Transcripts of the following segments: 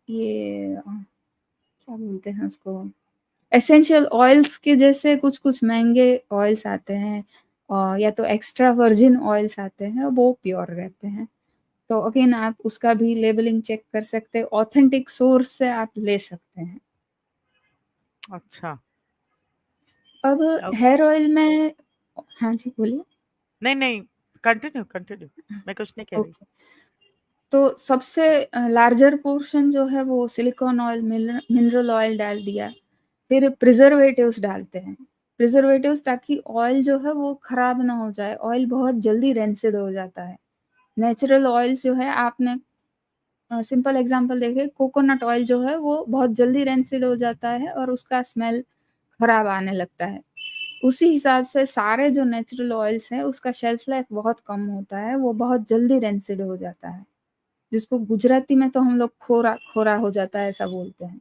ये क्या बोलते हैं उसको, एसेंशियल ऑयल्स के जैसे कुछ-कुछ महँगे ऑयल्स आते हैं या तो एक्स्ट्रा वर्जिन ऑयल्स आते हैं, वो प्योर रहते हैं। तो अगेन आप उसका भी लेबलिंग चेक कर सकते हैं, ऑथेंटिक सोर्स से आप ले सकते हैं। अच्छा। अब हेयर ऑयल में हाँ जी, बोलिए। नहीं, नहीं, कंटिन्यू, कंटिन्यू। मैं कुछ नहीं कह रही। ओके। तो सबसे लार्जर पोर्शन जो है वो सिलिकॉन ऑयल, मिनरल ऑयल डाल दिया। फिर प्रिजर्वेटिव्स डालते हैं। प्रिजर्वेटिव्स ताकि ऑयल जो है वो खराब ना हो जाए, ऑयल बहुत जल्दी रेंसिड हो जाता है। नेचुरल ऑयल्स जो है आपने सिंपल एग्जांपल देखें, कोकोनट ऑयल जो है वो बहुत जल्दी रेंसिड हो जाता है और उसका स्मेल खराब आने लगता है। उसी हिसाब से सारे जो नेचुरल ऑयल्स हैं उसका शेल्फ लाइफ बहुत कम होता है, वो बहुत जल्दी रेंसिड हो जाता है। जिसको गुजराती में तो हम लोग खोरा खोरा हो जाता है ऐसा बोलते हैं।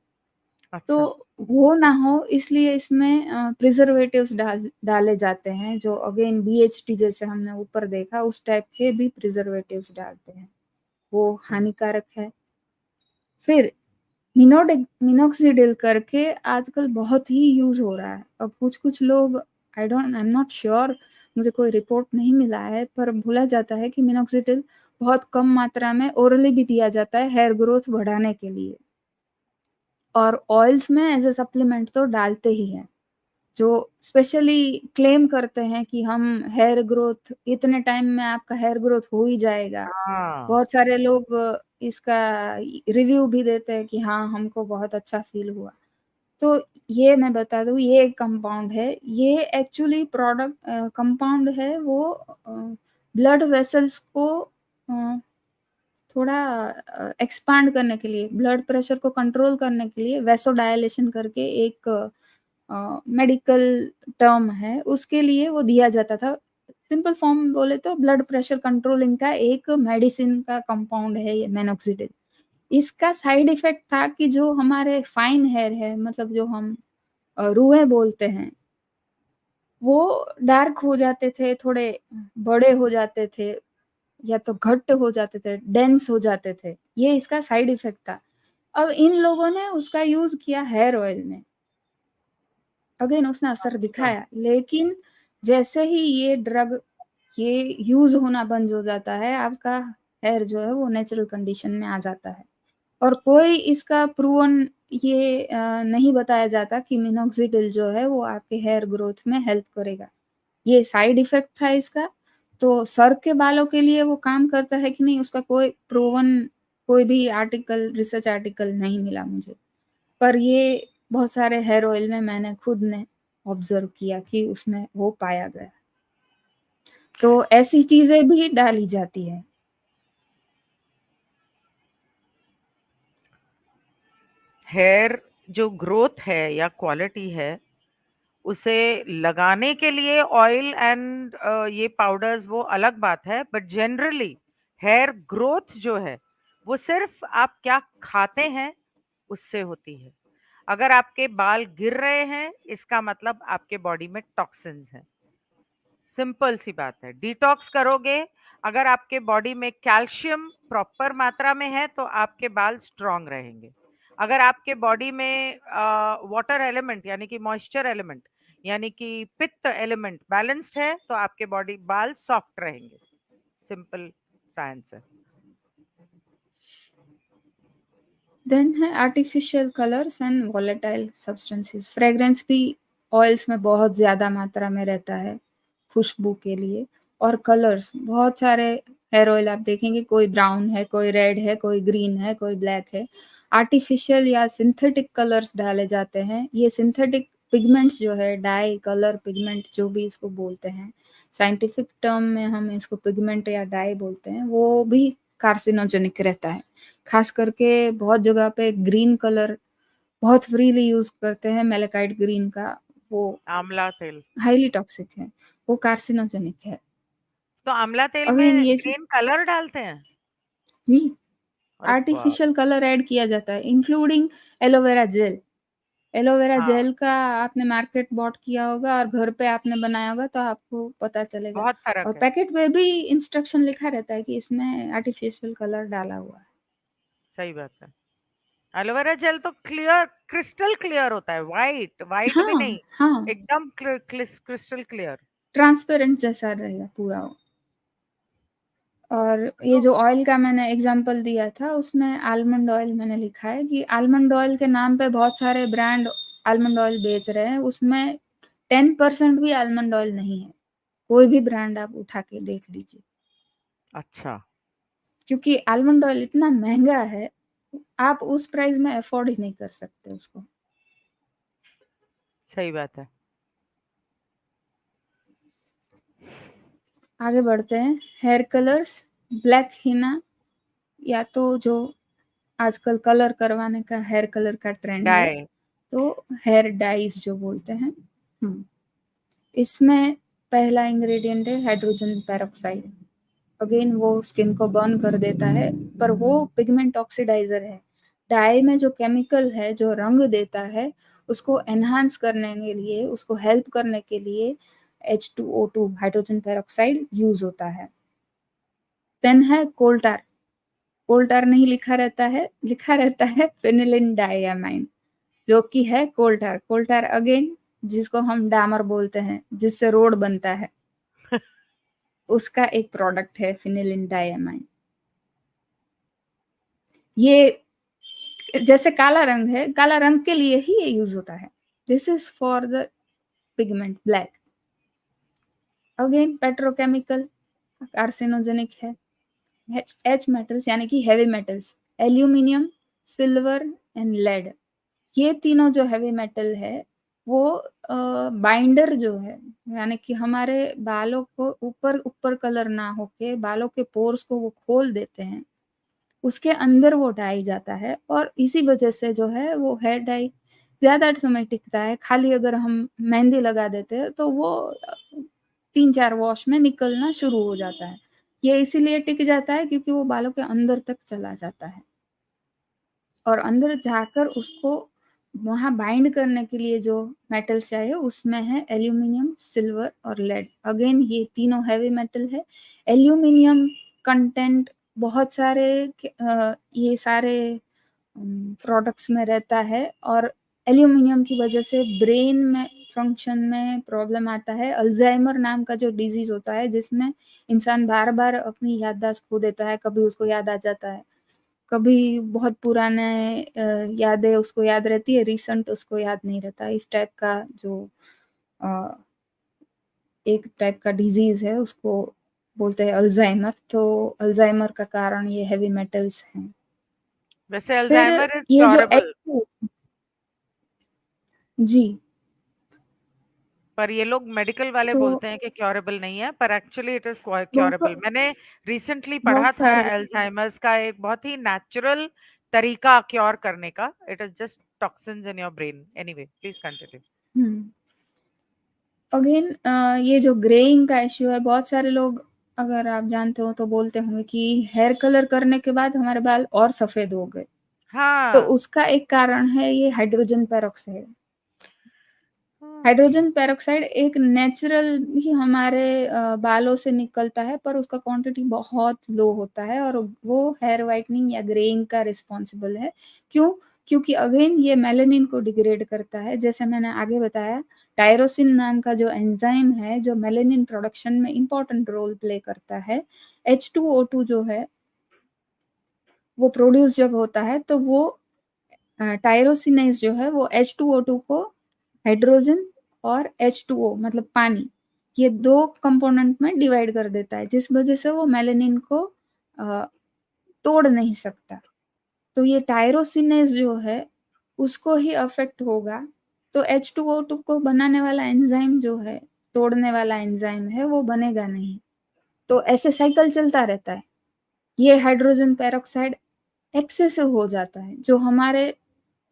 तो अच्छा। वो ना हो इसलिए इसमें प्रिजर्वेटिव्स डाले जाते हैं, जो अगेन बीएचटी जैसे हमने ऊपर देखा उस टाइप के भी प्रिजर्वेटिव्स डालते हैं, वो हुँ। हानिकारक है। फिर मिनोक्सिडिल करके आजकल बहुत ही यूज़ हो रहा है। अब कुछ-कुछ लोग आई एम नॉट श्योर, मुझे कोई रिपोर्ट नहीं मिला है, पर बोला जाता है कि मिनोक्सिडिल बहुत कम मात्रा में ओरली भी दिया जाता है हेयर ग्रोथ बढ़ाने के लिए। और ऑयल्स में एज़ अ सप्लीमेंट तो डालते ही हैं। जो स्पेशली क्लेम करते हैं कि हम हेयर ग्रोथ इतने टाइम में आपका हेयर ग्रोथ हो ही जाएगा। हाँ। बहुत सारे लोग इसका रिव्यू भी देते हैं कि हाँ, हमको बहुत अच्छा फ़ील हुआ। तो ये मैं बता दूँ, ये एक कंपाउंड है। ये एक्चुअली कंपाउंड है वो ब्लड वेसल्स को अ, थोड़ा एक्सपांड करने के लिए, ब्लड प्रेशर को कंट्रोल करने के लिए वैसोडायलेशन करके एक मेडिकल टर्म है, उसके लिए वो दिया जाता था। सिंपल फॉर्म बोले तो ब्लड प्रेशर कंट्रोलिंग का एक मेडिसिन का कंपाउंड है ये मिनोक्सिडिल। इसका साइड इफ़ेक्ट था कि जो हमारे फाइन हेयर है, मतलब जो हम रुएँ बोलते हैं, वो डार्क हो जाते थे, थोड़े बड़े हो जाते थे या तो घट्ट हो जाते थे, डेंस हो जाते थे। ये इसका साइड इफ़ेक्ट था। अब इन लोगों ने उसका यूज़ किया हेयर ऑयल में। अगेन उसने असर अच्छा। दिखाया, लेकिन जैसे ही ये यूज़ होना बंद हो जाता है, आपका हेयर जो है वो नेचुरल कंडीशन में आ जाता है। और कोई इसका प्रूवन ये नहीं बताया जाता कि मिनोक्सिडिल जो है वो आपके हेयर ग्रोथ में हेल्प करेगा। ये साइड इफ़ेक्ट था इसका, तो सर के बालों के लिए वो काम करता है कि नहीं उसका कोई प्रूवन कोई भी रिसर्च आर्टिकल नहीं मिला मुझे। पर ये बहुत सारे हेयर ऑयल में मैंने खुद ने ऑब्ज़र्व किया कि उसमें वो पाया गया। तो ऐसी चीज़ें भी डाली जाती हैं। हेयर जो ग्रोथ है या क्वालिटी है, उसे लगाने के लिए ऑयल एंड ये पाउडर्स वो अलग बात है, बट जनरली हेयर ग्रोथ जो है, वो सिर्फ़ आप क्या खाते हैं, उससे होती है। अगर आपके बाल गिर रहे हैं, इसका मतलब आपके बॉडी में टॉक्सिन्स हैं। सिंपल सी बात है। डिटॉक्स करोगे, अगर आपके बॉडी में कैल्शियम प्रॉपर मात्रा में है, तो आपके बाल स्ट्रॉन्ग रहेंगे। अगर आपके बॉडी में वाटर एलिमेंट यानी कि मॉइस्चर एलिमेंट यानी कि पित्त एलिमेंट बैलेंस्ड है, तो आपके बॉडी बाल सॉफ्ट रहेंगे। सिंपल साइंस है। देन है artificial colours and volatile substances. Fragrance भी ऑयल्स में बहुत ज़्यादा मात्रा में रहता है, खुशबू के लिए। और कलर्स बहुत सारे हेयर ऑयल आप देखेंगे, कोई ब्राउन है, कोई रेड है, कोई ग्रीन है, कोई ब्लैक है। आर्टिफिशियल या सिंथेटिक कलर्स डाले जाते हैं। ये सिंथेटिक पिगमेंट्स जो है, डाई, कलर, पिगमेंट जो भी इसको बोलते हैं, साइंटिफिक टर्म में हम इसको पिगमेंट या डाई बोलते हैं, वो भी कार्सिनोजेनिक रहता है। खास करके बहुत जगह पे ग्रीन कलर बहुत फ्रीली यूज़ करते हैं, मैलाकाइट ग्रीन का, वो आंवला तेल। हाइली टॉक्सिक है, वो कार्सिनोजेनिक है। तो आंवला तेल अगेन में ये ग्रीन कलर डालते हैं? जी, अरे बाप! आर्टिफिशियल कलर ऐड किया जाता है, इंक्लूडिंग एलोवेरा जेल। एलोवेरा हाँ, जेल का आपने मार्केट बॉट किया होगा और घर पे आपने बनाया होगा तो आपको पता चलेगा। बहुत और फ़र्क है। पैकेट में भी इंस्ट्रक्शन लिखा रहता है कि इसमें आर्टिफिशियल कलर डाला हुआ है। सही बात है। एलोवेरा जेल तो क्लियर, क्रिस्टल क्लियर होता है, वाइट वाइट भी हाँ, नहीं, हाँ, एकदम क्रिस्टल क्लियर। ट्रांसपेरेंट जैसा रहेगा पूरा वो। और ये तो जो ऑयल का मैंने एग्जांपल दिया था, उसमें आलमंड ऑयल मैंने लिखा है कि आलमंड ऑयल के नाम पे बहुत सारे ब्रांड आलमंड ऑयल बेच रहे हैं, उसमें 10% भी आलमंड ऑयल नहीं है। कोई भी ब्रांड आप उठा के देख लीजिए, अच्छा, क्योंकि आलमंड ऑयल इतना महंगा है, आप उस प्राइस में अफोर्ड ही नहीं कर सकते उसको। सही बात है। आगे बढ़ते हैं। हेयर कलर्स, ब्लैक हिना, या तो जो आजकल कलर करवाने का हेयर कलर का ट्रेंड है, डाई। तो हेयर डाइज जो बोलते हैं। इसमें पहला इंग्रेडिएंट है हाइड्रोजन पेरोक्साइड। अगेन वो स्किन को बर्न कर देता है, पर वो पिगमेंट ऑक्सीडाइजर है। डाई में जो केमिकल है जो रंग देता है, उसको एनहांस करने के लिए, उसको हेल्प करने के लिए H2O2 हाइड्रोजन पेरोक्साइड यूज होता है। देन है कोल्टार। कोल्टार नहीं लिखा रहता है, लिखा रहता है फेनिलिन डाइयामाइन, जो कि है कोल्टार। कोल्टार अगेन जिसको हम डामर बोलते हैं, जिससे रोड बनता है, उसका एक प्रोडक्ट है फिनिलिन डाइयामाइन। ये जैसे काला रंग है, काला रंग के लिए ही ये यूज होता है। This is for the pigment black. Again petrochemical carcinogenic है। एच मेटल्स यानी कि heavy metals, aluminium, silver and lead, ये तीनों जो हैवी मेटल है, वो बाइंडर जो है, यानी कि हमारे बालों को ऊपर ऊपर कलर ना होके बालों के पोर्स को वो खोल देते हैं, उसके अंदर वो डाई जाता है, और इसी वजह से जो है वो हेयर डाई ज्यादा समय टिकता है। खाली अगर हम मेहंदी लगा देते हैं तो वो 3-4 वॉश में निकलना शुरू हो जाता है। ये इसीलिए टिक जाता है क्योंकि वो बालों के अंदर तक चला जाता है, और अंदर जाकर उसको वहां बाइंड करने के लिए जो मेटल्स चाहिए उसमें है एल्यूमिनियम, सिल्वर और लेड। अगेन ये तीनों हैवी मेटल है। एल्यूमिनियम कंटेंट बहुत सारे ये सारे प्रोडक्ट्स में रहता है, और एल्यूमिनियम की वजह से ब्रेन में फंक्शन में प्रॉब्लम आता है। अल्जाइमर नाम का जो डिजीज होता है, जिसमें इंसान बार बार अपनी याददाश्त खो देता है, कभी उसको याद आ जाता है, कभी बहुत पुराने यादें उसको याद रहती है, रिसेंट उसको याद नहीं रहता। इस टाइप का जो अ, एक टाइप का डिजीज है, उसको बोलते हैं अल्जाइमर। तो अल्जाइमर का कारण ये हैवी मेटल्स हैं। वैसे फिर अल्जाइमर इज ये जो क्योरेबल, जी, पर ये लोग मेडिकल वाले तो बोलते हैं कि क्योरेबल नहीं है, पर एक्चुअली इट इज क्योरेबल। बहुत मैंने रिसेंटली पढ़ा बहुत था सारे अल्जाइमर्स का एक बहुत ही नेचुरल तरीका क्योर करने का। It is just toxins in your brain. Anyway, please continue. Again ये जो ग्रेइंग का इश्यू है, बहुत सारे लोग, अगर आप जानते हो तो बोलते होंगे कि हेयर कलर करने के बाद हमारे बाल और सफेद हो गए। तो हाँ। उसका एक कारण है ये हाइड्रोजन पेरोक्साइड। हम्म। हाइड्रोजन पेरोक्साइड एक नेचुरल ही हमारे बालों से निकलता है, पर उसका क्वांटिटी बहुत लो होता है, और वो हेयर वाइटनिंग या ग्रेइंग का रिस्पॉन्सिबल है। क्यों? क्योंकि अगेन ये मेलेनिन को डिग्रेड करता है, जैसे मैंने आगे बताया। टायरोसिन नाम का जो एंजाइम है, जो मेलेनिन प्रोडक्शन में इंपॉर्टेंट रोल प्ले करता है, H2O2 जो है वो प्रोड्यूस जब होता है, तो वो टायरोसिनेज जो है वो H2O2 को हाइड्रोजन और H2O मतलब पानी, ये दो कंपोनेंट में डिवाइड कर देता है, जिस वजह से वो मेलेनिन को अ, तोड़ नहीं सकता। तो ये टायरोसिनेज जो है उसको ही अफेक्ट होगा, तो H2O2 को बनाने वाला एंजाइम जो है, तोड़ने वाला एंजाइम है, वो बनेगा नहीं। तो ऐसे साइकिल चलता रहता है। ये हाइड्रोजन पेरोक्साइड एक्सेसिव हो जाता है, जो हमारे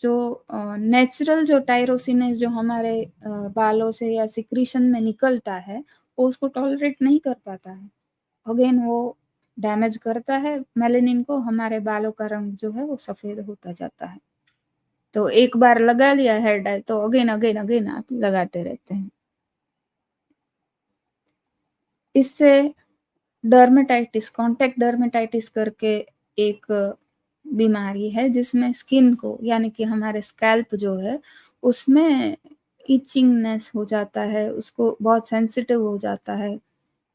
जो नेचुरल जो टायरोसिनेज जो हमारे बालों से या सिक्रीशन में निकलता है, वो उसको टॉलरेट नहीं कर पाता है। अगेन वो डैमेज करता है मेलेनिन को, हमारे बालों का रंग जो है वो सफेद होता जाता है। तो एक बार लगा लिया हेयर डाई तो अगेन अगेन अगेन आप लगाते रहते हैं। इससे डर्मेटाइटिस, कॉन्टैक्ट डर्मेटाइटिस करके एक बीमारी है जिसमें स्किन को यानी कि हमारे स्कैल्प जो है उसमें इचिंगनेस हो जाता है, उसको बहुत सेंसिटिव हो जाता है।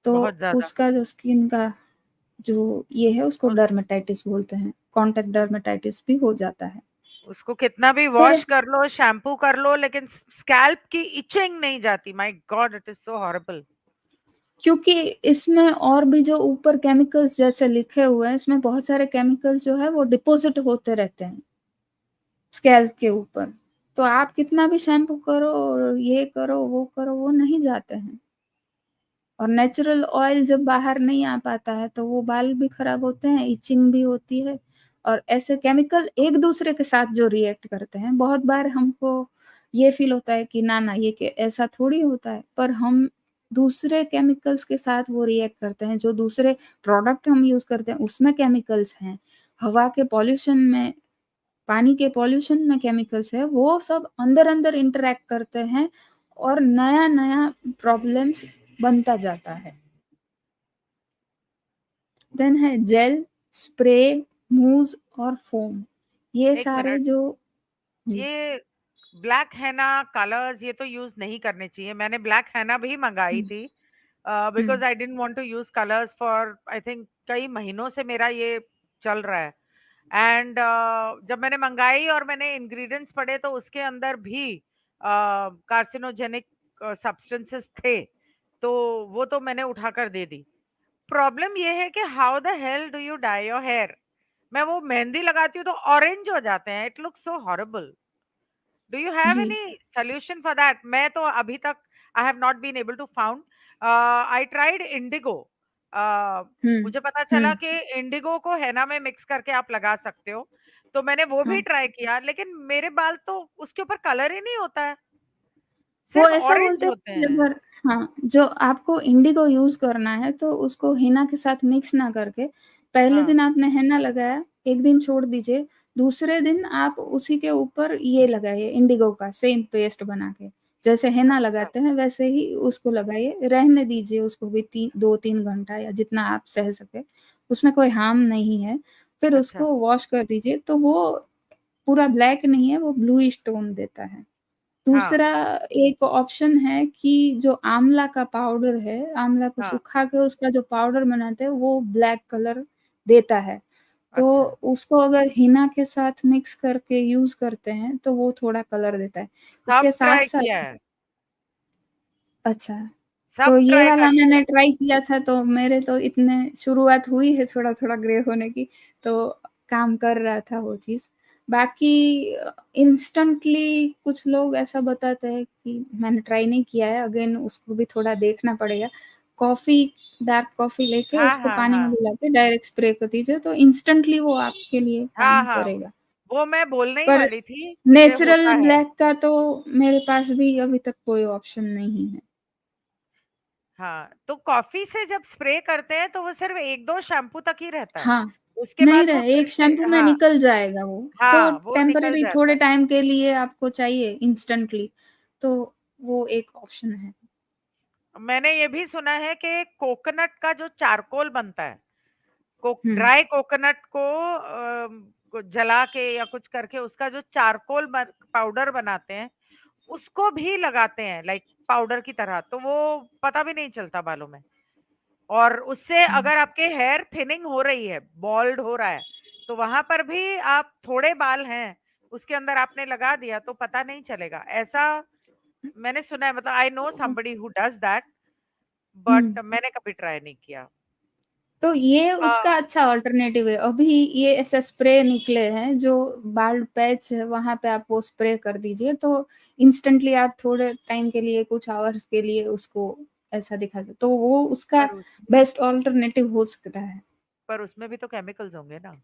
तो बहुत ज़्यादा। उसका जो स्किन का जो ये है उसको उस डर्मेटाइटिस बोलते हैं। कॉन्टैक्ट डर्मेटाइटिस भी हो जाता है। उसको कितना भी फिर वॉश कर लो, शैम्पू कर लो, लेकिन स्कैल्प की इचिंग नहीं जाती। My God, it is so horrible. क्योंकि इसमें और भी जो ऊपर केमिकल्स जैसे लिखे हुए हैं, इसमें बहुत सारे केमिकल्स जो है वो डिपॉज़िट होते रहते हैं स्कैल्प के ऊपर। तो आप कितना भी शैम्पू करो और ये करो, वो नहीं जाते हैं। और नेचुरल ऑयल जब बाहर नहीं आ पाता है, तो वो बाल भी खराब होते हैं, इचिंग भी होती है और ऐसे केमिकल एक-दूसरे के साथ जो रिएक्ट करते हैं, बहुत बार हमको ये फ़ील होता है कि ना, ये कि ऐसा थोड़ी होता है, पर हम दूसरे केमिकल्स के साथ वो रिएक्ट करते हैं, जो दूसरे प्रोडक्ट हम यूज़ करते हैं, उसमें केमिकल्स हैं। हवा के पॉल्यूशन में, पानी के पॉल्यूशन में केमिकल्स है, वो सब अंदर-अंदर इंटरैक्ट करते हैं और नया-नया प्रॉब्लम्स बनता जाता है। देन है जेल, स्प्रे, मूज़ और फ़ोम। ये एक सारे मिनट, जो जी। ये ब्लैक हेना कलर्स ये तो यूज़ नहीं करने चाहिए। मैंने ब्लैक हेना भी मँगाई हुँ, थी हुँ, because I didn't want to use colours for I think कई महीनों से मेरा ये चल रहा है। एंड जब मैंने मंगाई और मैंने इंग्रेडिएंट्स पढ़े तो उसके अंदर भी कार्सिनोजेनिक सब्सटेंसेस थे, तो वो तो मैंने उठाकर दे दी। प्रॉब्लम ये है कि how the hell do you dye your hair? मैं वो मेहंदी लगाती हूँ तो ऑरेंज हो जाते हैं। It looks so horrible. Do you have जी। Any solution for that? मैं तो अभी तक I have not been able to found. I tried indigo. हुँ, मुझे पता चला हुँ, कि इंडिगो को हेना में मिक्स करके आप लगा सकते हो, तो मैंने वो भी हाँ। ट्राई किया, लेकिन मेरे बाल तो उसके ऊपर कलर ही नहीं होता है, वो सिर्फ ऐसा ऑरेंज बोलते हैं होते कि हैं। अगर हाँ, जो आपको इंडिगो यूज़ करना है तो उसको हिना के साथ मिक्स ना करके, पहले हाँ। दिन आपने हेना लगाया, 1 दिन छोड़ दीजिए, दूसरे दिन आप उसी के ऊपर ये लगाइए इंडिगो का सेम पेस्ट बना के। जैसे हेना अच्छा। लगाते हैं वैसे ही उसको लगाइए, रहने दीजिए उसको भी 2-3 घंटा या जितना आप सह सकें, उसमें कोई हार्म नहीं है। फिर अच्छा। उसको वॉश कर दीजिए, तो वो पूरा ब्लैक नहीं है, वो ब्लूइश टोन देता है। हाँ। दूसरा एक ऑप्शन है कि जो आँवला का पाउडर है, आँवला को हाँ। सुखा के उसका जो पाउडर बनाते हैं, वो ब्लैक कलर देता है। तो अच्छा। उसको अगर हिना के साथ मिक्स करके यूज़ करते हैं, तो वो थोड़ा कलर देता है। उसके सब ट्राई साथ-साथ किया है। अच्छा, तो सब ये ट्राई वाला कर लिया। मैंने ट्राई किया था, तो मेरे तो इतने शुरुआत हुई है थोड़ा-थोड़ा ग्रे होने की, तो काम कर रहा था वो चीज़। बाकी इंस्टेंटली कुछ लोग ऐसा बताते हैं कि मैंने ट्राई नहीं किया है, अगेन उसको भी थोड़ा देखना पड़ेगा। कॉफ़ी डार्क कॉफ़ी लेके हाँ, उसको हाँ, पानी में हाँ। घुला के डायरेक्ट स्प्रे कर दीजिए, तो इंस्टेंटली वो आपके लिए हाँ, काम हाँ। करेगा। वो मैं बोलने ही पर वाली थी कि नेचुरल होता है। ब्लैक का तो मेरे पास भी अभी तक कोई ऑप्शन नहीं है। हाँ, तो कॉफ़ी से जब स्प्रे करते हैं तो वो सिर्फ़ 1-2 शैम्पू तक ही रहता है। हाँ, उसके नहीं बाद वो रहे फिर एक से शैम्पू में हाँ, निकल जाएगा वो। तो हाँ, वो निकल टेम्परेरी जाता थोड़े है। टाइम के लिए आपको चाहिए इंस्टेंटली, तो वो एक ऑप्शन है। मैंने ये भी सुना है कि कोकोनट का जो चारकोल बनता है, हुँ, ड्राई कोकोनट को जला के या कुछ करके उसका जो चारकोल पाउडर बनाते हैं, उसको भी लगाते हैं लाइक पाउडर की तरह, तो वो पता भी नहीं चलता बालों में। और उससे अच्छा। अगर आपके हेयर थिनिंग हो रही है, बाल्ड हो रहा है, तो वहां पर भी आप थोड़े बाल हैं, उसके अंदर आपने लगा दिया तो पता नहीं चलेगा। ऐसा मैंने सुना है, मतलब आई नो तो somebody who does that, hmm, but मैंने कभी ट्राई नहीं किया। तो ये अ, उसका अच्छा अल्टरनेटिव है। अभी ये ऐसे स्प्रे निकले हैं जो बाल्ड पैच है वहाँ पे आप वो स्प्रे कर दीजिए तो इंस्टेंटली आप थोड़े टाइम के लिए कुछ आवर्स के लिए उसको ऐसा दिखा दे तो वो उसका पर उस बेस्ट अल्टरनेटिव हो सकता है। पर उसमें भी तो केमिकल्स होंगे ना?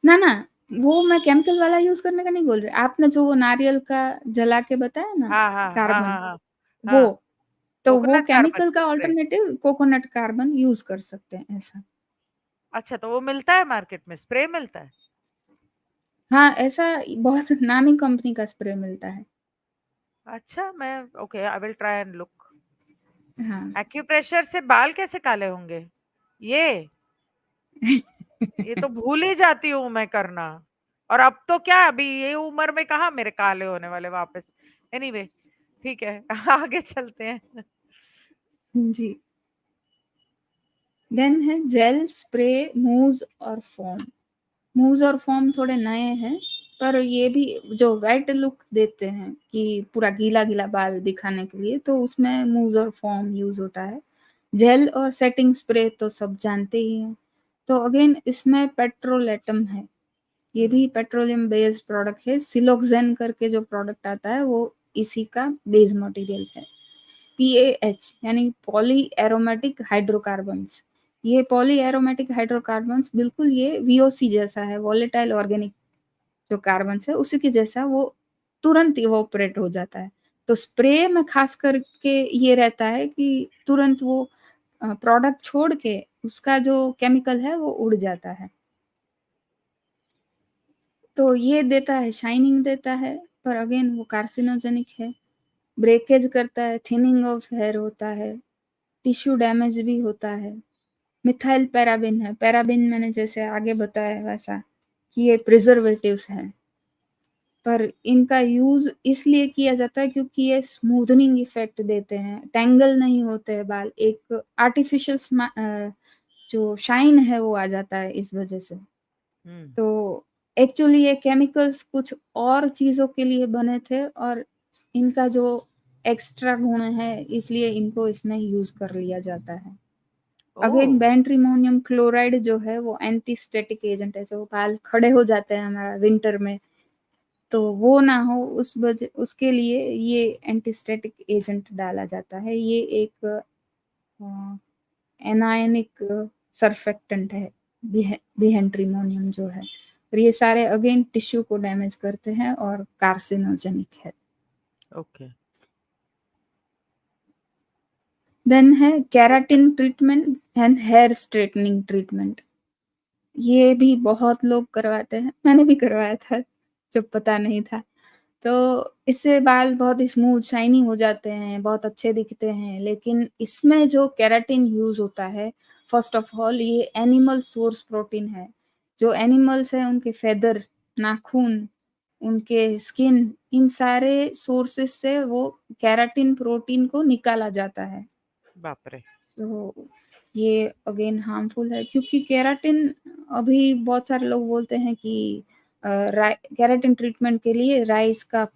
ना, ना, वो मैं केमिकल वाला यूज़ करने का नहीं बोल रही। आपने जो वो नारियल का जला के बताया ना हाँ, हाँ, हाँ, कार्बन, हाँ, हाँ। वो, हाँ, तो वो कोकोनट कार्बन केमिकल का spray. Alternative coconut carbon use कर सकते हैं ऐसा। अच्छा, तो वो मिलता है मार्केट में, स्प्रे मिलता है? हाँ, ऐसा बहुत नामी कंपनी का स्प्रे मिलता है। अच्छा, मैं okay, I will try and look. हाँ। एक्यूप्रेशर से बाल कैसे काले होंगे? ये? ये तो भूल ही जाती हूँ मैं करना। और अब तो क्या, अभी ये उम्र में कहाँ मेरे काले होने वाले वापस। एनीवे, ठीक है। आगे चलते हैं। जी। देन है जेल, स्प्रे, मूव और फोम। मूव्स और फॉर्म थोड़े नए हैं, पर ये भी जो वेट लुक देते हैं कि पूरा गीला गीला बाल दिखाने के लिए, तो उसमें मूव्स और फॉर्म यूज होता है। जेल और सेटिंग स्प्रे तो सब जानते ही हैं। तो अगेन इसमें पेट्रोलेटम है, ये भी हम्म। पेट्रोलियम बेस्ड प्रोडक्ट है। सिलोक्सेन करके जो प्रोडक्ट आता है वो इसी का बेस मटेरियल है। पीएच यानी पॉली एरोमेटिक हाइड्रोकार्बन्स। ये पॉली एरोमेटिक हाइड्रोकार्बन्स बिल्कुल ये वीओसी जैसा है, वॉलेटाइल ऑर्गेनिक जो कार्बन है उसी के जैसा, वो तुरंत इवोपरेट हो जाता है। तो स्प्रे में खास करके ये रहता है कि तुरंत वो प्रोडक्ट छोड़ के उसका जो केमिकल है वो उड़ जाता है। तो ये देता है, शाइनिंग देता है, पर अगेन वो कार्सिनोजेनिक है। ब्रेकेज करता है, थिनिंग ऑफ हेयर होता है, टिश्यू डैमेज भी होता है। मिथाइल पैराबिन है, पैराबिन मैंने जैसे आगे बताया वैसा कि ये प्रिजर्वेटिव्स हैं, पर इनका यूज इसलिए किया जाता है क्योंकि ये स्मूथनिंग इफेक्ट देते हैं, टैंगल नहीं होते हैं बाल, एक आर्टिफिशियल जो शाइन है वो आ जाता है इस वजह से। हम्म। तो एक्चुअली ये केमिकल्स कुछ और चीजों के लिए बने थे, और इनका जो एक्स्ट्रा गुण है इसलिए इनको इसमें यूज कर लिया जाता है। ओह। अगेन बेंट्रीमोनियम क्लोराइड जो है वो एंटीस्टैटिक एजेंट है, जो बाल खड़े हो जाते हैं हमारा विंटर में, तो वो ना हो उस वजह उसके लिए ये एंटीस्टैटिक एजेंट डाला जाता है। ये एक एनायनिक सरफेक्टेंट है, बिहेंट्रीमोनियम जो है। और ये सारे अगेन टिश्यू को डैमेज करते हैं और कार्सिनोजेनिक है। ओके। देन है keratin treatment and hair straightening treatment. ये भी बहुत लोग करवाते हैं, मैंने भी करवाया था जब पता नहीं था। तो इससे बाल बहुत स्मूथ शाइनी हो जाते हैं, बहुत अच्छे दिखते हैं। लेकिन इसमें जो केराटिन यूज होता है, फर्स्ट ऑफ ऑल ये एनिमल सोर्स प्रोटीन है। जो एनिमल्स हैं उनके फेदर, नाखून, उनके स्किन, इन सारे सोर्सेस से वो केराटिन प्रोटीन को निकाला जाता है। बाप रे। सो ये अगेन हार्मफुल है, क्योंकि केराटिन, अभी बहुत सारे लोग बोलते हैं कि केराटिन ट्रीटमेंट के लिए राइस का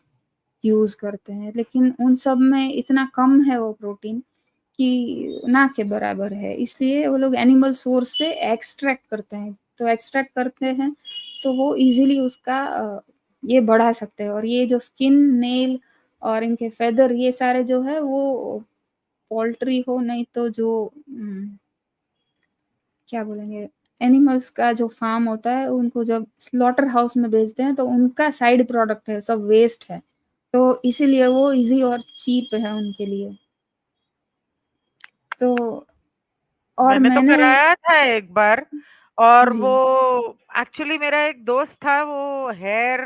यूज करते हैं, लेकिन उन सब में इतना कम है वो प्रोटीन कि ना के बराबर है। इसलिए वो लोग एनिमल सोर्स से एक्सट्रैक्ट करते हैं। तो एक्सट्रैक्ट करते हैं तो वो इजीली उसका ये बढ़ा सकते हैं। और ये जो स्किन, नेल और इनके फेदर, ये सारे जो है वो पोल्ट्री हो, नहीं तो जो क्या बोलेंगे, एनिमल्स का जो फार्म होता है उनको जब स्लॉटर हाउस में बेचते हैं तो उनका साइड प्रोडक्ट है, सब वेस्ट है। तो इसीलिए वो इजी और चीप है उनके लिए। तो और मैंने तो मैंने कराया था एक बार। और जी। वो एक्चुअली मेरा एक दोस्त था, वो हेयर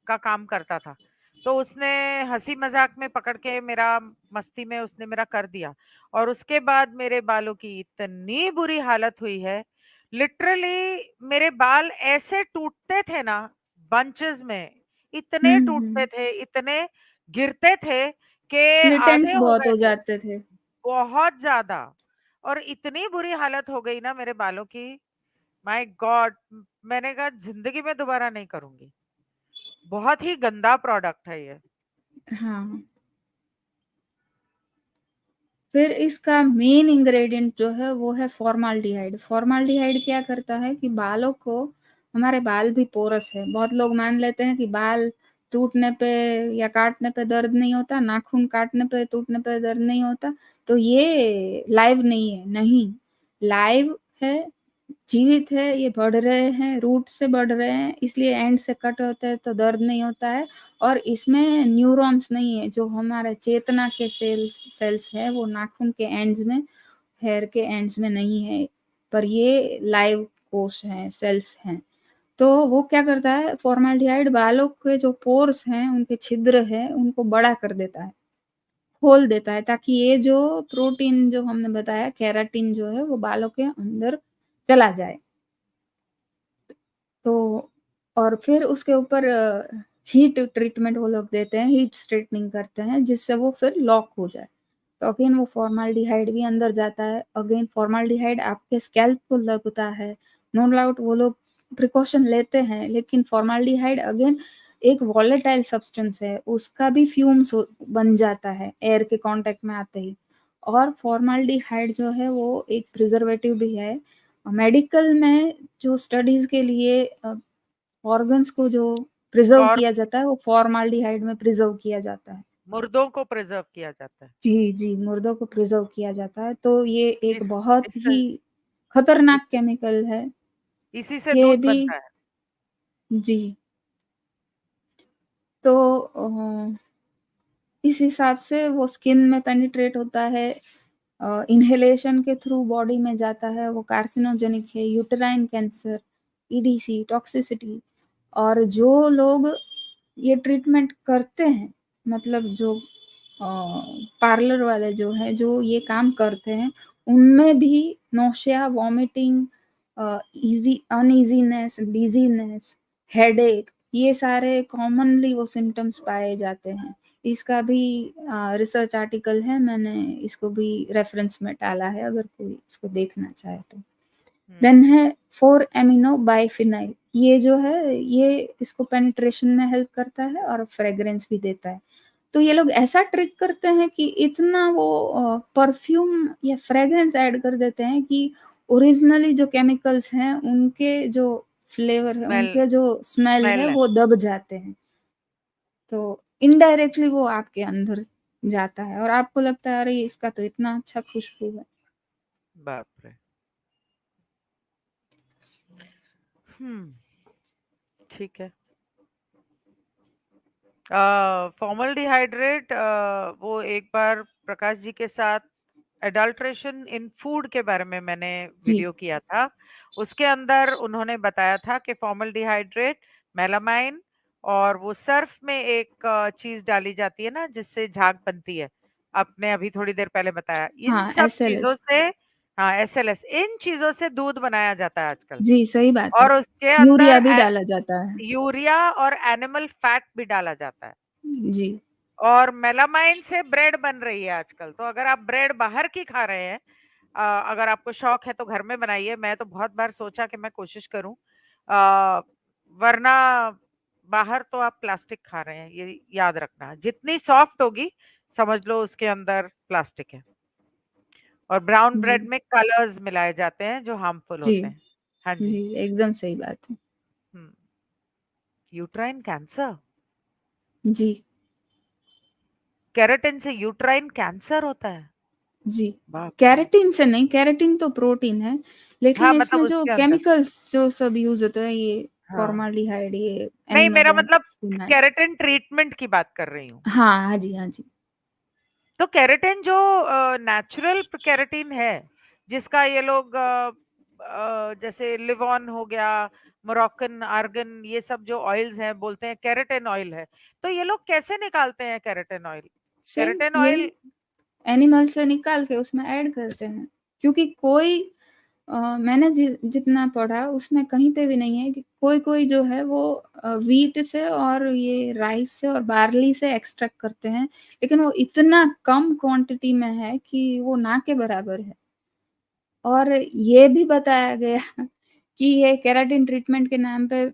का काम करता था। तो उसने हंसी मजाक में पकड़ के मेरा, मस्ती में उसने मेरा कर दिया। और उसके बाद मेरे बालों की इतनी बुरी हालत हुई है। लिटरली मेरे बाल ऐसे टूटते थे ना, बंचेस में। इतने टूटते थे, इतने गिरते थे कि स्प्लिट आधे एंड्स हो बहुत गए हो थे। जाते थे। बहुत ज्यादा। और इतनी बुरी हालत हो गई ना मेरे बालों की। My God. मैंने कहा जिंदगी में दोबारा नहीं करूंगी। बहुत ही गंदा प्रोडक्ट है ये। हाँ। फिर इसका मेन इंग्रेडिएंट जो है वो है फॉर्माल्डिहाइड। फॉर्माल्डिहाइड क्या करता है कि बालों को, हमारे बाल भी पोरस है, बहुत लोग मान लेते हैं कि बाल टूटने पे या काटने पे दर्द नहीं होता, नाखून काटने पे टूटने पे दर्द नहीं होता। तो ये लाइव नहीं है, नहीं, लाइव है, जीवित है, ये बढ़ रहे हैं, रूट से बढ़ रहे हैं, इसलिए एंड से कट होते हैं तो दर्द नहीं होता है। और इसमें न्यूरॉन्स नहीं है, जो हमारे चेतना के सेल्स है वो नाखून के एंड्स में, हेयर के एंड्स में नहीं है, पर ये लाइव कोश हैं, सेल्स हैं। तो वो क्या करता है, फॉर्माल्डिहाइड बालों के जो पोर्स हैं, उनके छिद्र है, उनको बड़ा कर देता है, खोल देता है, ताकि ये जो प्रोटीन जो हमने बताया केराटिन जो है वो बालों के अंदर चला जाए। तो और फिर उसके ऊपर हीट ट्रीटमेंट वो लोग देते हैं, हीट स्ट्रेटनिंग करते हैं, जिससे वो फिर लॉक हो जाए। तो अगेन वो फॉर्माल्डिहाइड भी अंदर जाता है, अगेन फॉर्माल्डिहाइड आपके स्कैल्प को लगता है। नो डाउट वो लोग प्रिकॉशन लेते हैं, लेकिन फॉर्माल्डिहाइड अगेन एक वॉलेटाइल सब्सटेंस है, उसका भी फ्यूम्स बन जाता है एयर के कांटेक्ट में आते ही। और फॉर्माल्डिहाइड जो है वो एक प्रिजर्वेटिव भी है। मेडिकल में जो स्टडीज के लिए ऑर्गन्स को जो प्रिजर्व और किया जाता है वो फॉर्माल्डिहाइड में प्रिजर्व किया जाता है। मुर्दों को प्रिजर्व किया जाता है। जी, जी, मुर्दों को प्रिजर्व किया जाता है, तो ये एक इस बहुत इससे ही इस खतरनाक केमिकल है। इसी से ये दूध भी बनता है। जी, तो इस हिसाब से वो स्किन में पेनिट्रेट होता है, इन्हेलेशन के थ्रू बॉडी में जाता है, वो कार्सिनोजेनिक है, यूटेराइन कैंसर, ईडीसी, टॉक्सिसिटी। और जो लोग ये ट्रीटमेंट करते हैं, मतलब जो पार्लर वाले जो हैं, जो ये काम करते हैं, उनमें भी nausea, vomiting, easy uneasiness, dizziness, headache, ये सारे कॉमनली वो सिम्पटम्स पाए जाते हैं। इसका भी रिसर्च आर्टिकल है, मैंने इसको भी रेफरेंस में डाला है, अगर कोई इसको देखना चाहे तो। देन है 4 एमिनो बाइफिनाइल, ये जो है ये इसको पेनिट्रेशन में हेल्प करता है और फ्रेग्रेंस भी देता है। तो ये लोग ऐसा ट्रिक करते हैं कि इतना वो परफ्यूम या फ्रेग्रेंस ऐड कर देते हैं कि ओरिजिनली जो केमिकल्स हैं उनके जो फ्लेवर है, स्मेल उनके जो स्मेल है स्मेल है। वो दब जाते हैं। तो इनडायरेक्टली वो आपके अंदर जाता है और आपको लगता है अरे इसका तो इतना अच्छा खुशबू है। बाप रे। हम्म। ठीक है। फॉर्मल्डिहाइड्रेट, वो एक बार प्रकाश जी के साथ एडल्ट्रेशन इन फूड के बारे में मैंने जी, वीडियो किया था। उसके अंदर उन्होंने बताया था कि फॉर्मल्डिहाइड्रेट, मेलामाइन और वो सर्फ में एक चीज डाली जाती है ना जिससे झाग बनती है। आपने अभी थोड़ी देर पहले बताया इन हाँ, सब चीजों एसएलएस। से। हाँ, एसएलएस, इन चीजों से दूध बनाया जाता है आजकल। जी, सही बात है। और उसके यूरिया अंदर भी डाला जाता है। यूरिया और एनिमल फैट भी डाला जाता है। जी, और मेलामाइन से ब्रेड बन रही है आजकल। तो अगर आप ब्रेड बाहर की खा रहे हैं, अगर आपको शौक है तो घर में बनाइए। मैं तो बहुत बार सोचा कि मैं कोशिश करूं, वरना बाहर तो आप प्लास्टिक खा रहे हैं, ये याद रखना। जितनी सॉफ्ट होगी समझ लो उसके अंदर प्लास्टिक है। और ब्राउन जी, ब्रेड में कलर्स मिलाए जाते हैं जो हार्मफुल जी, होते हैं। हाँ जी। जी, एकदम सही बात है। हम्म। Uterine cancer. जी, केराटिन से यूट्राइन कैंसर होता है। जी। बाप रे। केराटिन से नहीं, केराटिन तो प्रोटीन है, लेकिन हाँ, मतलब इसमें जो उसके अंदर। केमिकल्स जो सब यूज़ होते हैं, ये हाँ। फॉर्माल्डिहाइड, ये नहीं, एमिनो मेरा मतलब बाइफिनाइल। केराटिन ट्रीटमेंट की बात कर रही हूँ। हाँ, हाँ जी, हाँ जी। तो केराटिन जो नेचुरल केराटिन है, जिसका ये लोग जैसे लिवॉन हो गया, मोरक्कन आर्गन, ये सब जो ऑयल्स हैं बोलते हैं केराटिन ऑयल है। तो ये लोग कैसे निकालते हैं केराटिन ऑयल? सेम केराटिन यही ऑयल। एनिमल से निकाल के उसमें ऐड करते हैं। क्योंकि कोई मैंने जितना पढ़ा उसमें कहीं पे भी नहीं है कि कोई-कोई जो है वो व्हीट से और ये राइस से और बार्ली से एक्सट्रैक्ट करते हैं, लेकिन वो इतना कम क्वांटिटी में है कि वो ना के बराबर है। और ये भी बताया गया कि ये केराटिन ट्रीटमेंट के नाम पे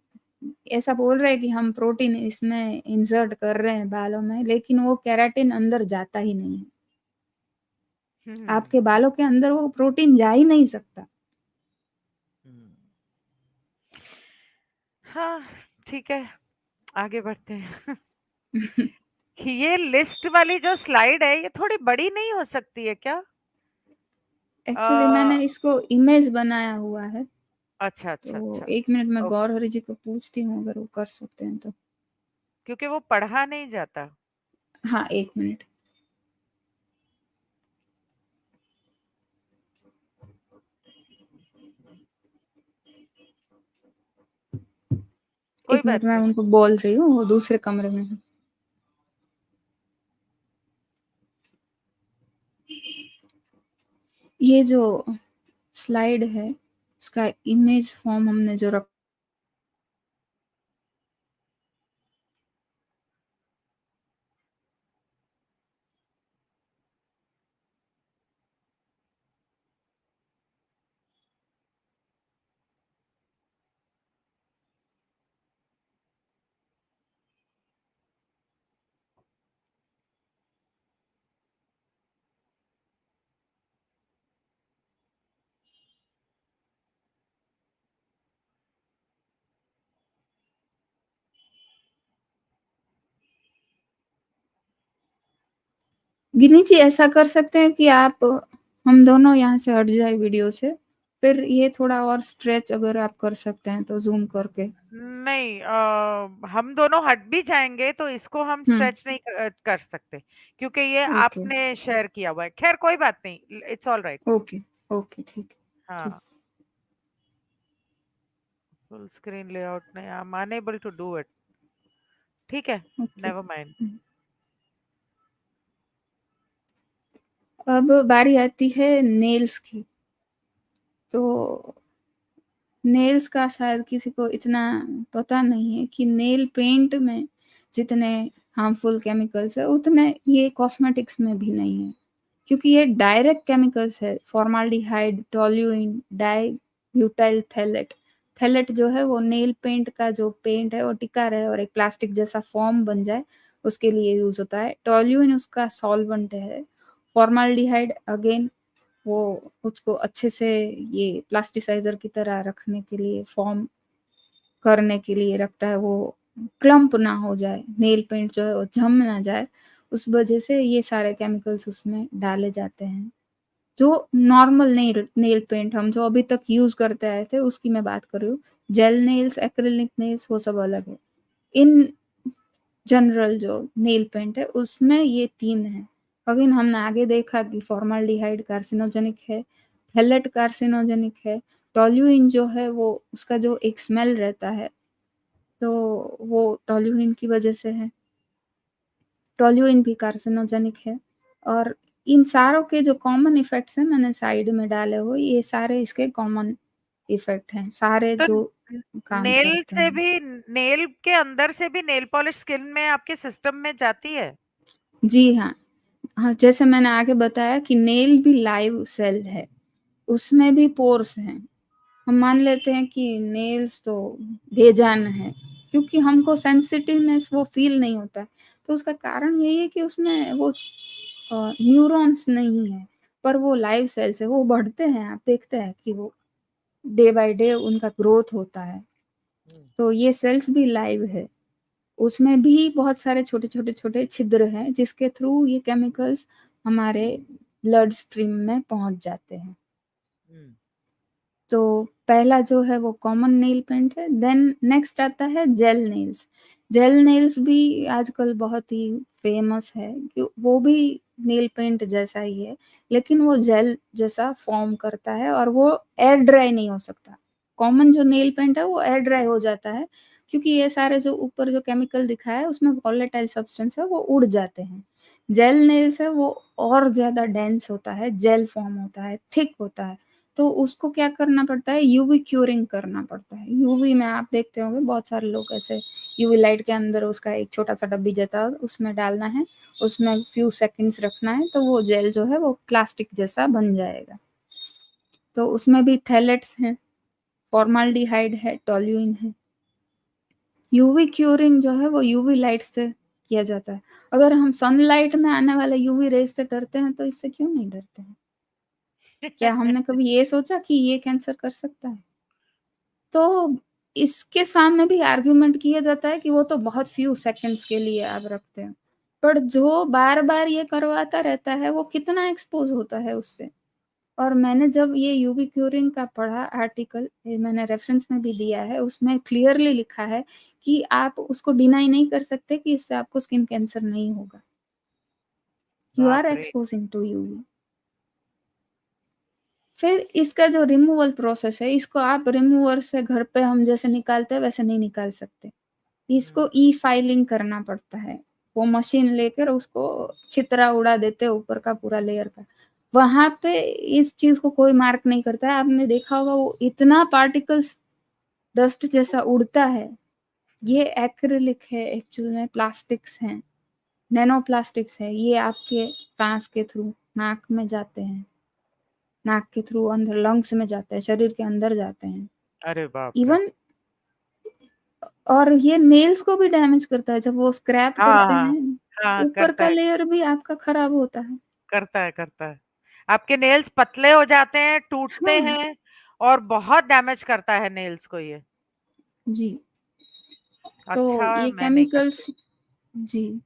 ऐसा बोल रहे हैं कि हम प्रोटीन इसमें इंसर्ट कर रहे हैं बालों में, लेकिन वो केराटिन अंदर जाता ही नहीं है। हम्म। आपके बालों के अंदर वो प्रोटीन जा ही नहीं सकता। हम्म। हाँ, ठीक है, आगे बढ़ते हैं। ये लिस्ट वाली जो स्लाइड है ये थोड़ी बड़ी नहीं हो सकती है क्या? एक्चुअली मैंने अ, इसको इमेज बनाया हुआ है, अच्छा, अच्छा, तो अच्छा। 1 मिनट में ओके। गौरहरि जी को पूछती हूँ अगर वो कर सकते हैं तो। क्योंकि वो पढ़ा नहीं जाता। हाँ, 1 मिनट। कोई 1 मिनट बात मैं नहीं। उनको बोल रही हूँ, वो दूसरे कमरे में हैं। ये जो स्लाइड है, इसका इमेज फॉर्म हमने जो रखा गिनी जी ऐसा कर सकते हैं कि आप हम दोनों यहाँ से हट जाए वीडियो से, फिर ये थोड़ा और स्ट्रेच अगर आप कर सकते हैं तो ज़ूम करके। नहीं, हम दोनों हट भी जाएँगे तो इसको हम हुँ, स्ट्रेच नहीं कर सकते, क्योंकि ये ओके, आपने शेयर किया हुआ है। ख़ैर कोई बात नहीं, इट्स ऑलराइट। ओके, ओके, ठीक है, ठीक। हाँ, फुल स्क्रीन लेआउट नहीं, I am unable to do it. ठीक है, ओके। Never mind. हुँ। अब बारी आती है नेल्स की। तो नेल्स का शायद किसी को इतना पता नहीं है कि नेल पेंट में जितने हार्मफुल केमिकल्स है, उतने ये कॉस्मेटिक्स में भी नहीं है। क्योंकि ये डायरेक्ट केमिकल्स है, फॉर्माल्डिहाइड, टोल्यूइन, डाइब्यूटाइल थैलेट। थैलेट जो है वो नेल पेंट का जो पेंट है वो टिका रहे और एक प्लास्टिक जैसा फॉर्म बन जाए, उसके लिए यूज़ होता है। टोल्यूइन उसका सॉल्वेंट है। फॉर्माल्डिहाइड अगेन वो उसको अच्छे से ये प्लास्टिसाइज़र की तरह रखने के लिए, फ़ॉर्म करने के लिए रखता है, वो क्लम्प ना हो जाए, नेल पेंट जो है वो जम ना जाए, उस वजह से ये सारे केमिकल्स उसमें डाले जाते हैं। जो नॉर्मल नेल नेल पेंट हम जो अभी तक यूज़ करते आए थे, उसकी मैं बात कर रही हूँ। जेल नेल्स, एक्रिलिक नेल्स वो सब अलग है। इन जनरल जो नेल पेंट है उसमें ये 3 हैं। लेकिन हमने आगे देखा कि फॉर्मल्डिहाइड कार्सिनोजेनिक है, फेलेट कार्सिनोजेनिक है, टोल्यूइन जो है वो उसका जो एक स्मेल रहता है, तो वो टोल्यूइन की वजह से है। टोल्यूइन भी कार्सिनोजेनिक है और इन सारों के जो कॉमन इफ़ेक्ट्स हैं मैंने साइड में डाले हुए, ये सारे इसके कॉमन इफ़ेक्ट हैं, सारे तो जो काम नेल करते से हैं। भी, नेल के अंदर से भी नेल पॉलिश स्किन में आपके सिस्टम में जाती है? जी हाँ। हाँ, जैसे मैंने आगे बताया कि नेल भी लाइव सेल है, उसमें भी पोर्स हैं। हम मान लेते हैं कि नेल्स तो बेजान है, क्योंकि हमको सेंसिटिवनेस वो फ़ील नहीं होता है। तो उसका कारण यही है कि उसमें वो न्यूरॉन्स नहीं है, पर वो लाइव सेल्स है, वो बढ़ते हैं, आप देखते हैं कि वो डे बाय डे उनका ग्रोथ होता है। हुँ, तो ये सेल्स भी लाइव है। उसमें भी बहुत सारे छोटे-छोटे-छोटे छिद्र हैं, जिसके थ्रू ये केमिकल्स हमारे ब्लड स्ट्रीम में पहुँच जाते हैं। हुँ, तो पहला जो है वो कॉमन नेल पेंट है, देन नेक्स्ट आता है जेल नेल्स। जेल नेल्स भी आजकल बहुत ही फ़ेमस है, क्यों वो भी नेल पेंट जैसा ही है, लेकिन वो जेल जैसा फ़ॉर्म करता है और वो एयर ड्राई नहीं हो सकता। कॉमन जो नेल पेंट है वो एयर ड्राई हो जाता है, क्योंकि ये सारे जो ऊपर जो केमिकल दिखा है उसमें वोलेटाइल सब्सटेंस है वो उड़ जाते हैं। जेल नेल्स है वो और ज़्यादा डेंस होता है, जेल फ़ॉर्म होता है, थिक होता है। तो उसको क्या करना पड़ता है, यूवी क्यूरिंग करना पड़ता है। यूवी में आप देखते होंगे बहुत सारे लोग ऐसे यूवी लाइट के अंदर उसका एक छोटा-सा डब्बी जैसा उसमें डालना है, उसमें फ्यू सेकंड्स रखना है, तो वो जेल जो है वो प्लास्टिक जैसा बन जाएगा। तो उसमें भी थैलेट्स हैं, फॉर्माल्डिहाइड है, टोल्यूइन है। यूवी क्यूरिंग जो है वो यूवी लाइट से किया जाता है। अगर हम सनलाइट में आने वाले यूवी रेज़ से डरते हैं, तो इससे क्यों नहीं डरते हैं? क्या हमने कभी ये सोचा कि ये कैंसर कर सकता है? तो इसके सामने भी आर्ग्यूमेंट किया जाता है कि वो तो बहुत फ्यू सेकंड्स के लिए आप रखते हो। पर जो बार-बार ये करवाता रहता है, वो कितना एक्सपोज़ होता है उससे। और मैंने जब ये यूवी क्यूरिंग का पढ़ा आर्टिकल, ये मैंने रेफ़रेंस में भी दिया है, उसमें क्लियरली लिखा है कि आप उसको डिनाई नहीं कर सकते कि इससे आपको स्किन कैंसर नहीं होगा। यू आर बाप रे! एक्सपोज़िंग टू यूवी। फिर इसका जो रिमूवल प्रोसेस है, इसको आप रिमूवर से घर पे हम जैसे निकालते हैं, वैसे नहीं निकाल सकते। इसको हुँ, ई-फाइलिंग करना पड़ता है। वो मशीन लेकर उसको छितरा उड़ा देते हैं ऊपर का पूरा लेयर का। वहाँ पे इस चीज़ को कोई मार्क नहीं करता है। आपने देखा होगा वो इतना पार्टिकल्स डस्ट जैसा उड़ता है। हुँ। ये एक्रिलिक है एक्चुअल में प्लास्टिक्स हैं, नैनो प्लास्टिक्स है। ये आपके साँस के थ्रू नाक में जाते हैं, नाक के थ्रू अंदर लंग्स में जाते हैं, शरीर के अंदर जाते हैं। अरे बाप रे! इवन और ये नेल्स को भी डैमेज करता है, जब वो स्क्रैप हाँ, करते हाँ। हैं, हाँ, ऊपर करता का है, लेयर भी आपका खराब होता है। करता है, करता है। आपके नेल्स पतले हो जाते हैं, टूटते हाँ, हैं और बहुत डैमेज करता है नेल्स को ये। जी, तो अच्छा, ये मैं नहीं केमिकल्स करती। जी,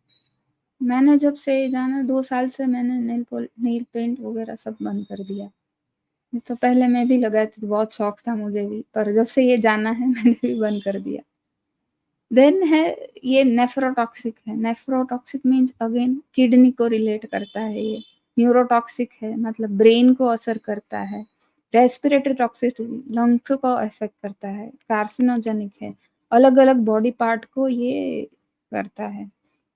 मैंने जब से जाना 2 साल से मैंने नेल पेंट वगैरह सब बंद कर दिया। नहीं तो पहले मैं भी लगाती थी, बहुत शौक था मुझे भी, पर जब से ये जाना है मैंने भी बंद कर दिया। देन है ये नेफ्रोटॉक्सिक है। नेफ्रोटॉक्सिक मीन्स अगेन किडनी को रिलेट करता है ये। न्यूरोटॉक्सिक है मतलब ब्रेन को असर करता है। रेस्पिरेटरी टॉक्सिसिटी लंग्स को अफेक्ट करता है। कार्सिनोजेनिक है। अलग-अलग बॉडी पार्ट को ये करता है।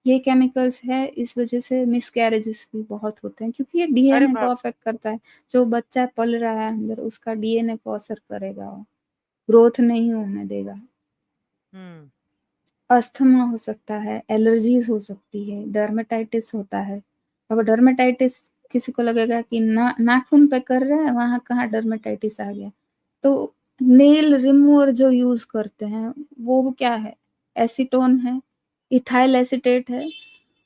ये केमिकल्स है, इस वजह से मिसकैरेजेस भी बहुत होते हैं क्योंकि ये अरे डीएनए को बाप! अफेक्ट करता है। जो बच्चा पल रहा है अंदर उसका डीएनए को असर करेगा वो, ग्रोथ नहीं होने देगा। हुँ। अस्थमा हो सकता है, एलर्जीज़ हो सकती है, डर्मेटाइटिस होता है। अब डर्मेटाइटिस किसी को लगेगा कि नाखून पे कर रहे हैं, वहाँ कहाँ डर्मेटाइटिस आ गया। तो नेल रिमूवर जो यूज़ करते हैं, वो क्या है? एसीटोन है, इथाइल एसीटेट है।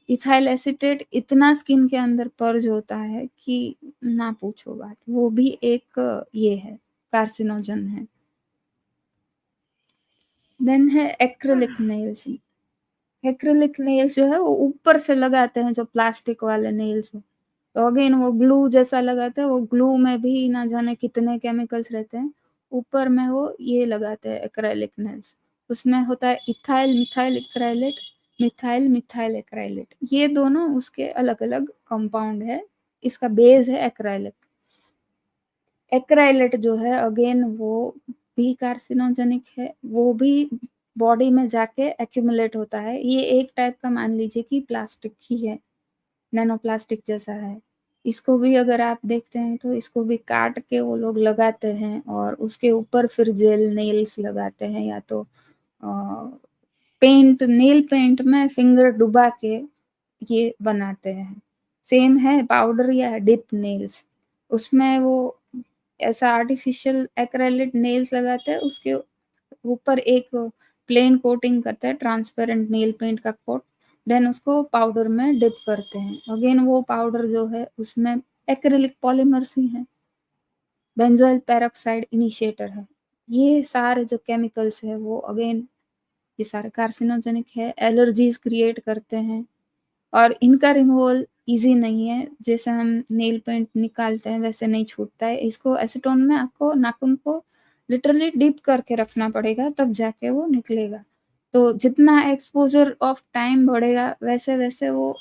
इथाइल एसीटेट इतना स्किन के अंदर पर्ज होता है कि ना पूछो बात। वो भी एक ये है, कार्सिनोजन है। देन है एक्रिलिक नेल्स। एक्रिलिक नेल्स जो है वो ऊपर से लगाते हैं जो प्लास्टिक वाले नेल्स हैं। तो अगेन वो ग्लू जैसा लगाते हैं, वो ग्लू में भी ना जाने कितने केमिकल्स रहते हैं। ऊपर में वो ये लगाते हैं एक्रिलिक नेल्स। उसमें होता है ethyl methyl acrylate, methyl methyl acrylate. ये दोनों उसके अलग-अलग कंपाउंड है। इसका बेस है एक्राइलिक। एक्राइलेट जो है अगेन वो भी कार्सिनोजेनिक है, वो भी बॉडी में जाके एक्यूमुलेट होता है। ये एक टाइप का मान लीजिए कि प्लास्टिक ही है, नैनो प्लास्टिक जैसा है। इसको भी अगर आप देखते हैं तो इसको भी काट के वो लोग लगाते हैं और उसके ऊपर फिर जेल नेल्स लगाते हैं या तो पेंट नेल पेंट में फिंगर डुबा के ये बनाते हैं। सेम है पाउडर या डिप नेल्स, उसमें वो ऐसा आर्टिफिशियल एक्रेलिक नेल्स लगाते हैं, उसके ऊपर एक प्लेन कोटिंग करते हैं, ट्रांसपेरेंट नेल पेंट का कोट, देन उसको पाउडर में डिप करते हैं। अगेन वो पाउडर जो है उसमें एक्रिलिक पॉलीमर्स ही हैं, बेंजोइल पेरोक्साइड इनिशिएटर है। ये सारे जो केमिकल्स है वो अगेन ये सारे कार्सिनोजेनिक है, एलर्जीज़ क्रिएट करते हैं और इनका रिमूवल ईज़ी नहीं है। जैसे हम नेल पेंट निकालते हैं वैसे नहीं छूटता है। इसको एसीटोन में आपको नाखून को लिटरली डिप करके रखना पड़ेगा तब जाके वो निकलेगा। तो जितना एक्सपोज़र ऑफ टाइम बढ़ेगा वैसे-वैसे वो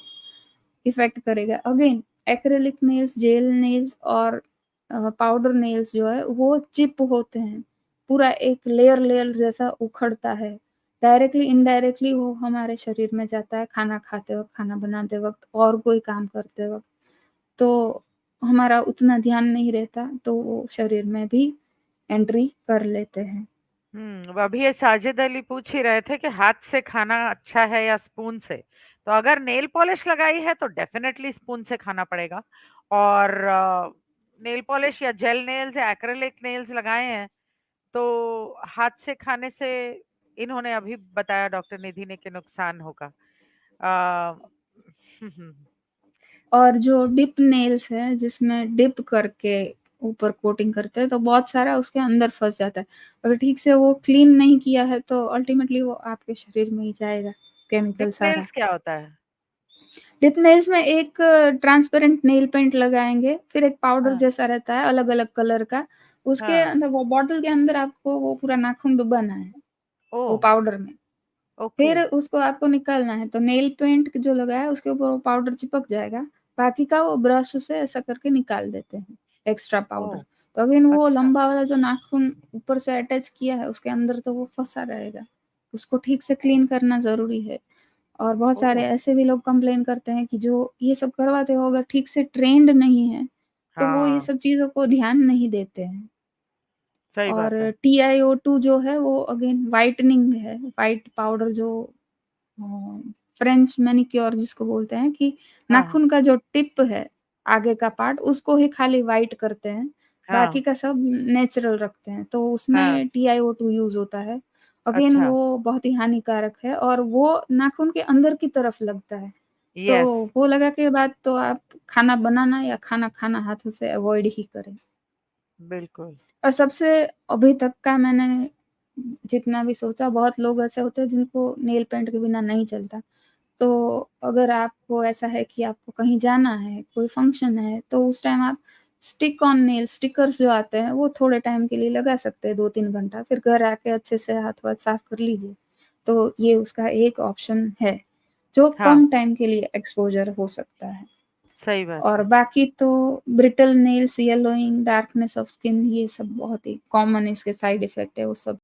इफ़ेक्ट करेगा। Again acrylic nails, gel nails और पाउडर नेल्स जो है वो चिप होते हैं। पूरा एक लेयर-लेयर जैसा उखड़ता है। डायरेक्टली, इनडायरेक्टली वो हमारे शरीर में जाता है खाना खाते वक़्त, खाना बनाते वक़्त और कोई काम करते वक़्त। तो हमारा उतना ध्यान नहीं रहता, तो वो शरीर में भी एंट्री कर लेते हैं। अभी ये साजिद अली पूछ ही रहे थे कि हाथ से खाना अच्छा है या स्पून से। तो अगर नेल पॉलिश लगाई है तो डेफिनेटली स्पून से खाना पड़ेगा। और नेल पॉलिश या जेल नेल्स या एक्रिलिक नेल्स लगाए हैं तो हाथ से खाने से इन्होंने अभी बताया डॉक्टर निधि ने कि नुकसान होगा। अ, और जो डिप नेल्स है जिसमें डिप करके ऊपर कोटिंग करते हैं तो बहुत सारा उसके अंदर फँस जाता है। अगर ठीक से वो क्लीन नहीं किया है तो अल्टीमेटली वो आपके शरीर में ही जाएगा, डिप केमिकल सारा। नेल्स क्या होता है? डिप नेल्स में एक ट्रांसपेरेंट नेल पेंट लगाएँगे, फिर एक पाउडर हाँ, जैसा रहता है अलग-अलग कलर का, उसके हाँ। अंदर वो बॉटल के अंदर आपको वो पूरा नाखून डुबाना है, वो ओह! पाउडर में। ओके। फिर उसको आपको निकालना है, तो नेल पेंट जो लगा है उसके ऊपर वो पाउडर चिपक जाएगा, बाकी का वो ब्रश से ऐसा करके निकाल देते हैं, एक्स्ट्रा पाउडर। ओह! तो अगेन वो अच्छा। लंबा वाला जो नाखून ऊपर से अटैच किया है उसके अंदर तो वो फँसा रहेगा, उसको ठीक से ओह! क्लीन करना ज़रूरी है। और बहुत सारे ओह! ऐसे भी लोग कंप्लेन करते हैं कि जो ये सब करवाते हो अगर ठीक से ट्रेन्ड नहीं है, तो वो ये हाँ, सब चीज़ों को ध्यान नहीं देते हैं। सही और बात है। TiO2 जो है वो अगेन व्हाइटनिंग है, व्हाइट पाउडर जो अ, फ्रेंच मैनीक्योर जिसको बोलते हैं कि हाँ, नाखून का जो टिप है, आगे का पार्ट उसको ही खाली व्हाइट करते हैं, हाँ, बाकी का सब नेचुरल रखते हैं, तो हाँ। उसमें TiO2 यूज़ होता है। अगेन अच्छा, वो बहुत ही हानिकारक है और वो नाखून के अंदर की तरफ लगता है, यस, तो वो लगा के बाद तो आप खाना बनाना या खाना खाना हाथों से अवॉइड ही करें। बिल्कुल। और सबसे अभी तक का मैंने जितना भी सोचा बहुत लोग ऐसे होते हैं जिनको नेल पेंट के बिना नहीं चलता। तो अगर आपको ऐसा है कि आपको कहीं जाना है, कोई फंक्शन है, तो उस टाइम आप स्टिक ऑन नेल स्टिकर्स जो आते हैं, वो थोड़े टाइम के लिए लगा सकते हैं 2-3 घंटा, फिर घर आके अच्छे से हाथ-वाथ साफ कर लीजिए। तो ये उसका एक ऑप्शन है, जो हाँ, कम टाइम के लिए एक्सपोज़र हो सकता है। सही बात और है। बाकी तो brittle nails, yellowing, darkness of skin ये सब बहुत ही कॉमन इसके साइड इफ़ेक्ट है, वो सब